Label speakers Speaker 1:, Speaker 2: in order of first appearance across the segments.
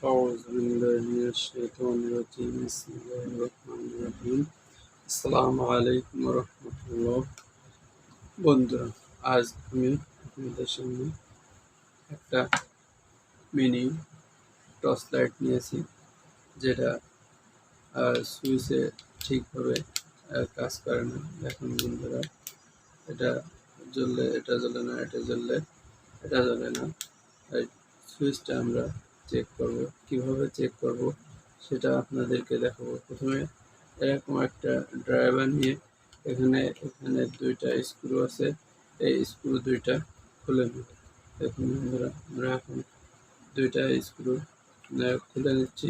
Speaker 1: أعوذ بالله من الشيطان الرجيم بسم الله الرحمن الرحيم আসসালামু আলাইকুম রহমতুল্লাহ। বন্ধুরা, আজ আমি আপনাদের সামনে একটা মিনি টর্চ লাইট নিয়েছি, যেটা সুইচে ঠিকভাবে কাজ করে না। দেখুন বন্ধুরা, এটা জ্বললে এটা জ্বলে না, এটা জ্বললে এটা জ্বলে না। এই সুইচটা আমরা চেক করব। কিভাবে চেক করব সেটা আপনাদেরকে দেখাবো। প্রথমে এরকম একটা ড্রাইভার নিয়ে এখানে দুইটা স্ক্রু আছে, এই স্ক্রু দুইটা খুলে নেব। দেখুন বন্ধুরা, আমরা এখন দুইটা স্ক্রু খুলে নিচ্ছি।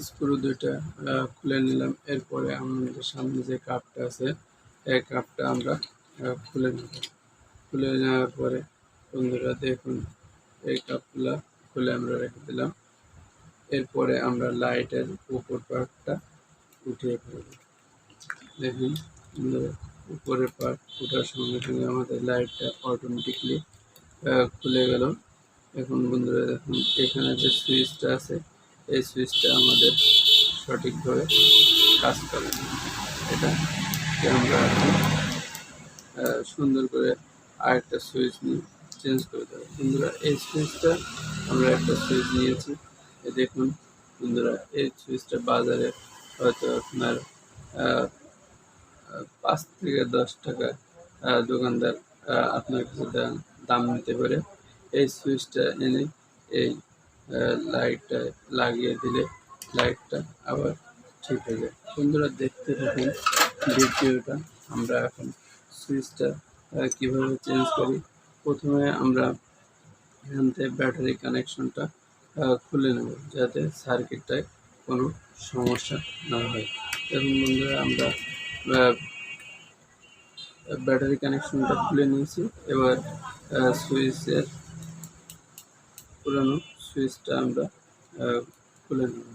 Speaker 1: স্ক্রু দুইটা খুলে নিলাম। এরপরে আমাদের সামনে যে কাপটা আছে, এই কাপটা আমরা খুলে নেব। খুলে নেওয়ার পরে বন্ধুরা দেখুন, এই কাপগুলা খুলে আমরা রেখে দিলাম। এরপরে আমরা লাইটের উপর পার্টটা উঠিয়ে ফেলব। দেখুন বন্ধুরা, উপরের পার্ট ওঠার সঙ্গে সঙ্গে আমাদের লাইটটা অটোমেটিকলি খুলে গেল। এখন বন্ধুরা দেখুন, এখানে যে সুইচটা আছে, এই সুইচটা আমাদের সঠিকভাবে কাজ করে না। এটাকে আমরা এখন সুন্দর করে আরেকটা সুইচ নিয়ে চেঞ্জ করে দেবো। বন্ধুরা, এই সুইচটা আমরা একটা সুইচ নিয়েছি। দেখুন বন্ধুরা, এই সুইচটা বাজারে হয়তো আপনার 5 থেকে 10 টাকা দোকানদার আপনার কাছে দাম নিতে পারে। এই সুইচটা এনে এই লাইটটা লাগিয়ে দিলে লাইটটা আবার ঠিক হয়ে যায়। বন্ধুরা, দেখতে থাকুন ভিডিওটা। আমরা এখন সুইচটা কীভাবে চেঞ্জ করি। প্রথমে আমরা এখান থেকে ব্যাটারি কানেকশনটা খুলে নেব, যাতে সার্কিটটায় কোনো সমস্যা না হয়। দেখুন বন্ধুরা, আমরা ব্যাটারি কানেকশনটা খুলে নিয়েছি। এবার সুইচের পুরানো সুইচটা আমরা খুলে নেব।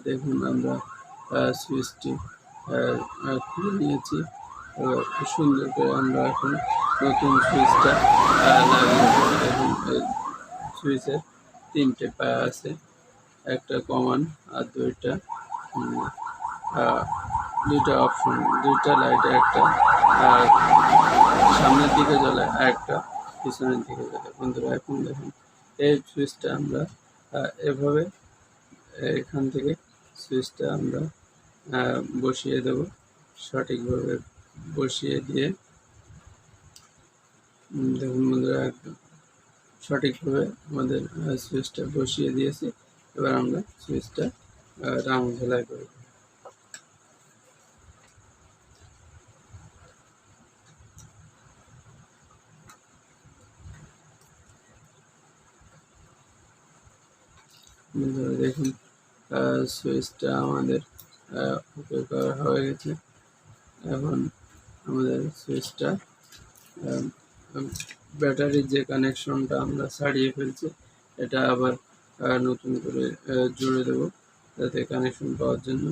Speaker 1: দেখুন, আমরা সুইচটি খুলে নিয়েছি। সুন্দর করে আমরা এখন নতুন সুইচটা লাগিয়ে দেবো। দেখুন, এই সুইচের 3টে পায়া আছে, একটা কমন আর দুইটা অপশন, দুইটা লাইটে, একটা সামনের দিকে জ্বলে আর একটা পিছনের দিকে জ্বলে। বন্ধুরা, এখন দেখুন, এই সুইচটা আমরা এভাবে এখান থেকে সুইচটা আমরা বসিয়ে দেব। সঠিকভাবে বসিয়ে দিয়ে দেখুন বন্ধুরা, একদম সঠিকভাবে আমাদের সুইচটা বসিয়ে দিয়েছি। এবার আমরা সুইচটা রাউন্ড ঝালাই করব। বন্ধুরা দেখুন, সুইচটা আমাদের ওকে করা হয়ে গেছে। এখন আমাদের সুইচটা ব্যাটারির যে কানেকশনটা আমরা ছাড়িয়ে ফেলছি, এটা আবার নতুন করে জুড়ে দেব, যাতে কানেকশন পাওয়ার জন্য।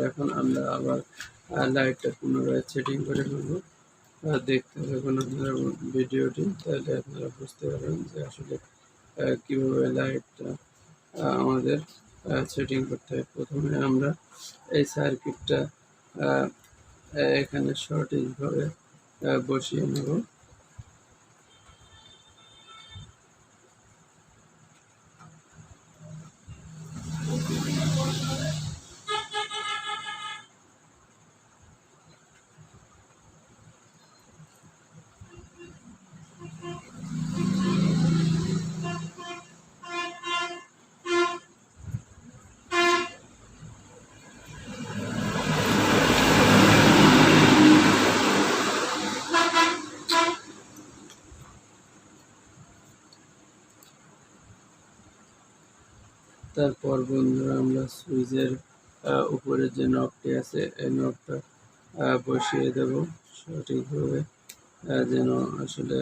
Speaker 1: এখন আমরা আবার লাইটটা পুনরায় সেটিং করে নেব। দেখতে থাকুন আপনারা ভিডিওটি, তাহলে আপনারা বুঝতে পারবেন যে আসলে কীভাবে লাইটটা আমাদের সেটিং করতে হয়। প্রথমে আমরা এই সার্কিটটা এখানে সঠিকভাবে বসিয়ে নেব। তারপর বন্ধুরা আমরা সুইচের উপরে যে নবটি আছে এই নবটা বসিয়ে দেব সঠিকভাবে, যেন আসলে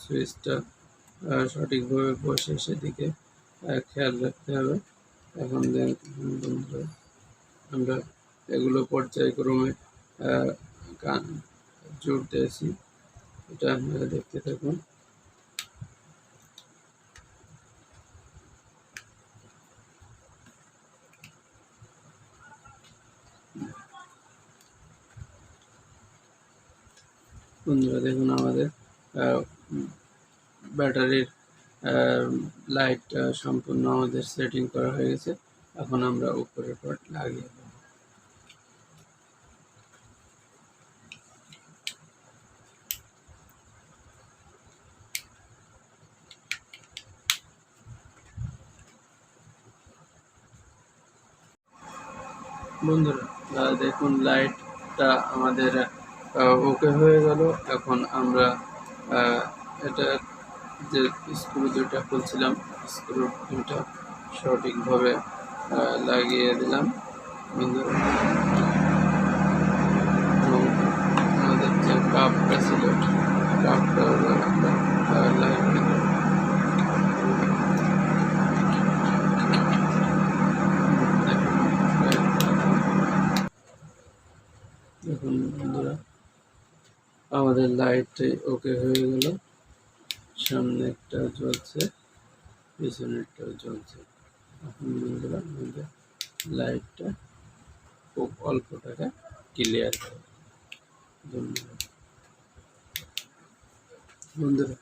Speaker 1: সুইচটা সঠিকভাবে বসে সেদিকে খেয়াল রাখতে হবে। এখন দেখুন বন্ধুরা, আমরা এগুলো পর্যায়ক্রমে জুড়তেছি, এটা আপনারা দেখতে থাকুন। বন্ধুরা দেখুন আমাদের ব্যাটারির লাইটটা সম্পূর্ণ আমাদের সেটিং করা হয়ে গেছে। এখন আমরা উপরের পার্ট লাগিয়ে দেব। বন্ধুরা দেখুন লাইটটা আমাদের ওকে হয়ে গেল। এখন আমরা এটা যে স্ক্রু দুটা খুলছিলাম, স্ক্রু দুটা সঠিকভাবে লাগিয়ে দিলাম বন্ধুরা। আমাদের যে কাপটা ছিল কাপটা আমরা লাগিয়ে দিলাম। দেখুন বন্ধুরা আমাদের লাইটটি ওকে হয়ে গেল, সামনে একটা জ্বলছে, পিছনেরটাও জ্বলছে। এখন বন্ধুরা আমাদের লাইটটা খুব অল্প টাকা ক্লিয়ার হবে। ধন্যবাদ বন্ধুরা।